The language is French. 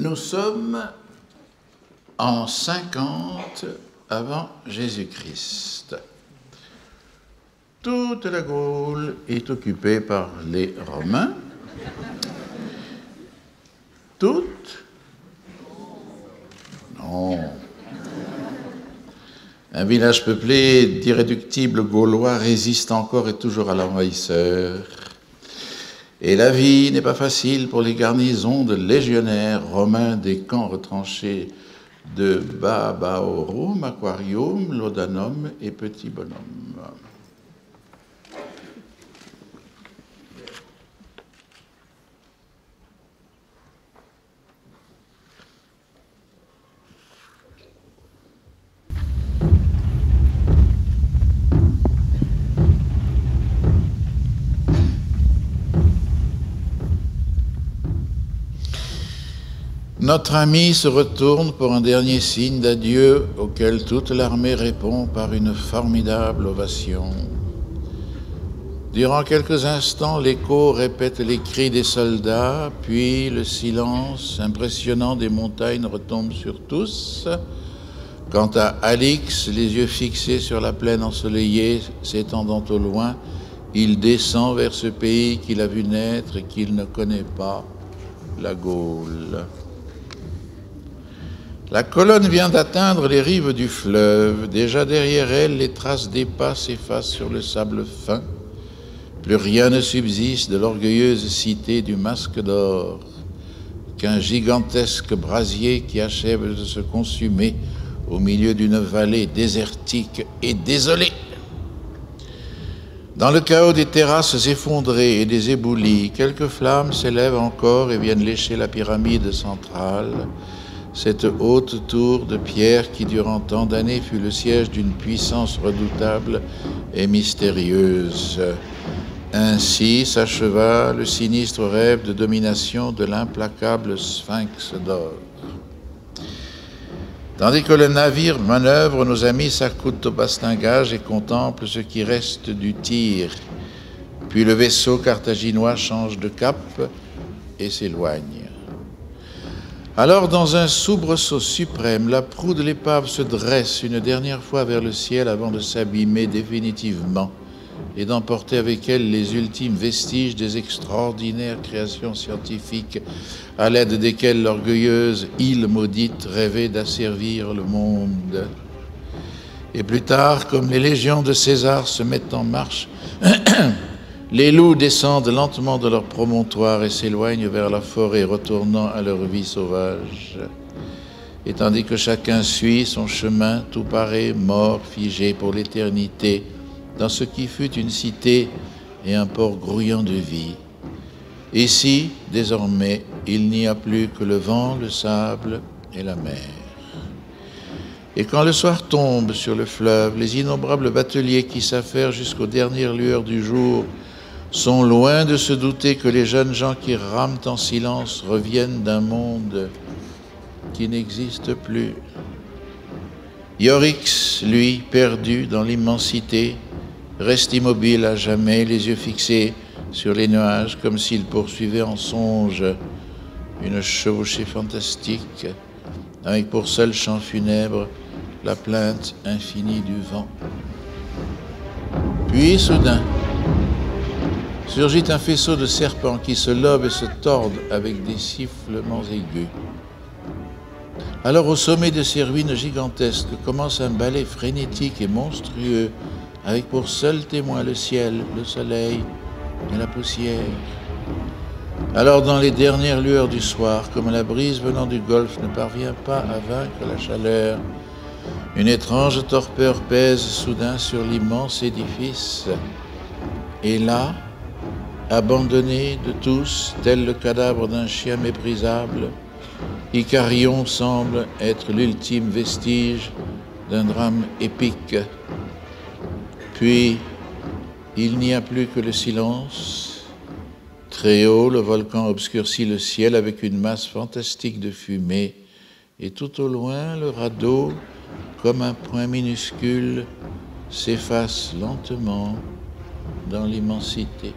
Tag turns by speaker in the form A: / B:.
A: Nous sommes en 50 avant Jésus-Christ. Toute la Gaule est occupée par les Romains. Toute? Non. Un village peuplé d'irréductibles Gaulois résiste encore et toujours à l'envahisseur. Et la vie n'est pas facile pour les garnisons de légionnaires romains des camps retranchés de Babaorum, Aquarium, Laudanum et Petit Bonhomme. Notre ami se retourne pour un dernier signe d'adieu auquel toute l'armée répond par une formidable ovation. Durant quelques instants, l'écho répète les cris des soldats, puis le silence impressionnant des montagnes retombe sur tous. Quant à Alix, les yeux fixés sur la plaine ensoleillée s'étendant au loin, il descend vers ce pays qu'il a vu naître et qu'il ne connaît pas, la Gaule. La colonne vient d'atteindre les rives du fleuve. Déjà derrière elle, les traces des pas s'effacent sur le sable fin. Plus rien ne subsiste de l'orgueilleuse cité du Masque d'Or qu'un gigantesque brasier qui achève de se consumer au milieu d'une vallée désertique et désolée. Dans le chaos des terrasses effondrées et des éboulis, quelques flammes s'élèvent encore et viennent lécher la pyramide centrale, cette haute tour de pierre qui, durant tant d'années, fut le siège d'une puissance redoutable et mystérieuse. Ainsi s'acheva le sinistre rêve de domination de l'implacable Sphinx d'or. Tandis que le navire manœuvre, nos amis s'accoutent au bastingage et contemplent ce qui reste du tir. Puis le vaisseau carthaginois change de cap et s'éloigne. Alors, dans un soubresaut suprême, la proue de l'épave se dresse une dernière fois vers le ciel avant de s'abîmer définitivement et d'emporter avec elle les ultimes vestiges des extraordinaires créations scientifiques à l'aide desquelles l'orgueilleuse île maudite rêvait d'asservir le monde. Et plus tard, comme les légions de César se mettent en marche, les loups descendent lentement de leur promontoire et s'éloignent vers la forêt, retournant à leur vie sauvage. Et tandis que chacun suit son chemin, tout paraît mort, figé pour l'éternité, dans ce qui fut une cité et un port grouillant de vie. Ici, désormais, il n'y a plus que le vent, le sable et la mer. Et quand le soir tombe sur le fleuve, les innombrables bateliers qui s'affairent jusqu'aux dernières lueurs du jour sont loin de se douter que les jeunes gens qui rament en silence reviennent d'un monde qui n'existe plus. Iorix, lui, perdu dans l'immensité, reste immobile à jamais, les yeux fixés sur les nuages, comme s'il poursuivait en songe une chevauchée fantastique, avec pour seul chant funèbre la plainte infinie du vent. Puis, soudain, surgit un faisceau de serpents qui se lobent et se tordent avec des sifflements aigus. Alors, au sommet de ces ruines gigantesques, commence un ballet frénétique et monstrueux, avec pour seul témoin le ciel, le soleil et la poussière. Alors, dans les dernières lueurs du soir, comme la brise venant du golfe ne parvient pas à vaincre la chaleur, une étrange torpeur pèse soudain sur l'immense édifice. Et là, abandonné de tous, tel le cadavre d'un chien méprisable, Icarion semble être l'ultime vestige d'un drame épique. Puis, il n'y a plus que le silence. Très haut, le volcan obscurcit le ciel avec une masse fantastique de fumée, et tout au loin, le radeau, comme un point minuscule, s'efface lentement dans l'immensité.